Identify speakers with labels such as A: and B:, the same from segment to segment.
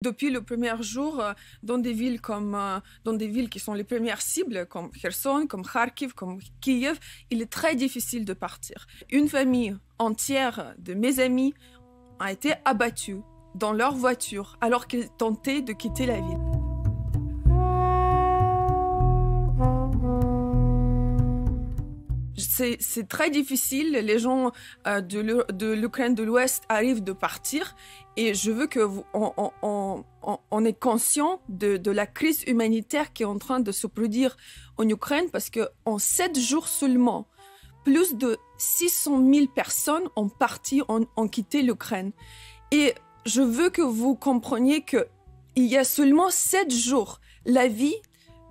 A: Depuis le premier jour, dans des villes qui sont les premières cibles, comme Kherson, comme Kharkiv, comme Kiev, il est très difficile de partir. Une famille entière de mes amis a été abattue dans leur voiture alors qu'ils tentaient de quitter la ville. C'est très difficile. Les gens de l'Ukraine de l'Ouest arrivent de partir et je veux on est conscient de la crise humanitaire qui est en train de se produire en Ukraine parce qu'en 7 jours seulement, plus de 600 000 personnes ont quitté l'Ukraine. Et je veux que vous compreniez qu'il y a seulement 7 jours, la vie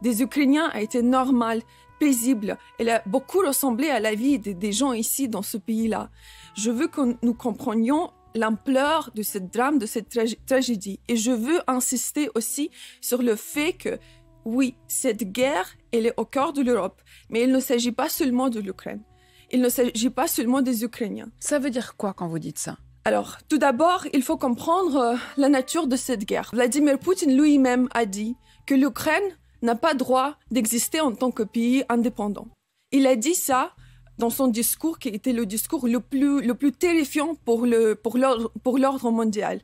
A: des Ukrainiens a été normale, paisible. Elle a beaucoup ressemblé à la vie des gens ici dans ce pays-là. Je veux que nous comprenions l'ampleur de ce drame, de cette tragédie. Et je veux insister aussi sur le fait que, oui, cette guerre, elle est au cœur de l'Europe. Mais il ne s'agit pas seulement de l'Ukraine. Il ne s'agit pas seulement des Ukrainiens.
B: Ça veut dire quoi quand vous dites ça ?
A: Alors, tout d'abord, il faut comprendre la nature de cette guerre. Vladimir Poutine lui-même a dit que l'Ukraine n'a pas droit d'exister en tant que pays indépendant. Il a dit ça dans son discours qui était le discours le plus terrifiant pour l'ordre mondial.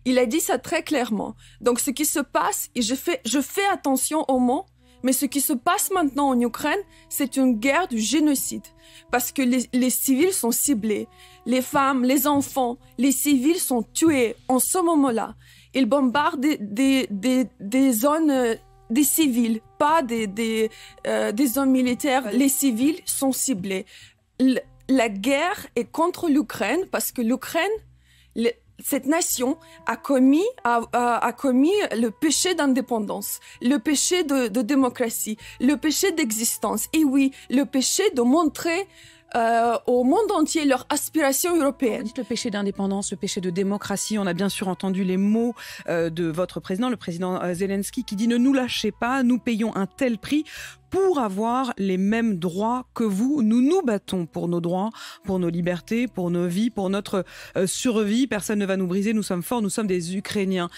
A: Il a dit ça très clairement. Donc ce qui se passe, et je fais attention aux mots, mais ce qui se passe maintenant en Ukraine, c'est une guerre du génocide. Parce que les civils sont ciblés. Les femmes, les enfants, les civils sont tués en ce moment-là. Ils bombardent des zones des civils, pas des hommes militaires. Les civils sont ciblés. La guerre est contre l'Ukraine parce que l'Ukraine, cette nation a commis le péché d'indépendance, le péché de démocratie, le péché d'existence. Et oui, le péché de montrer au monde entier leur aspiration européenne.
B: Vous dites le péché d'indépendance, le péché de démocratie. On a bien sûr entendu les mots de votre président, le président Zelensky, qui dit « Ne nous lâchez pas, nous payons un tel prix pour avoir les mêmes droits que vous. Nous nous battons pour nos droits, pour nos libertés, pour nos vies, pour notre survie. Personne ne va nous briser, nous sommes forts, nous sommes des Ukrainiens. »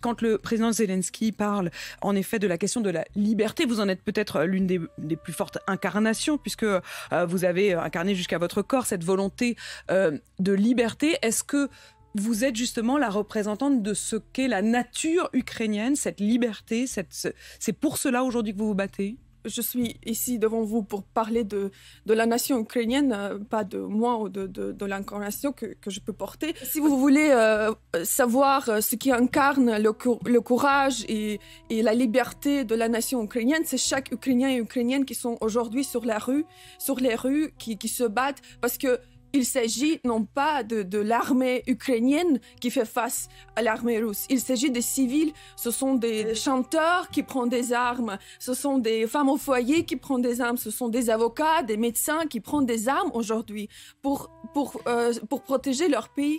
B: Quand le président Zelensky parle en effet de la question de la liberté, vous en êtes peut-être l'une des plus fortes incarnations, puisque vous avez incarné jusqu'à votre corps cette volonté de liberté. Est-ce que vous êtes justement la représentante de ce qu'est la nature ukrainienne, cette liberté, c'est pour cela aujourd'hui que vous vous battez ?
A: Je suis ici devant vous pour parler de la nation ukrainienne, pas de moi ou de l'incarnation que je peux porter. Si vous voulez savoir ce qui incarne le courage et la liberté de la nation ukrainienne, c'est chaque Ukrainien et Ukrainienne qui sont aujourd'hui sur les rues, qui se battent parce que il s'agit non pas de l'armée ukrainienne qui fait face à l'armée russe. Il s'agit des civils. Ce sont des chanteurs qui prennent des armes. Ce sont des femmes au foyer qui prennent des armes. Ce sont des avocats, des médecins qui prennent des armes aujourd'hui pour protéger leur pays.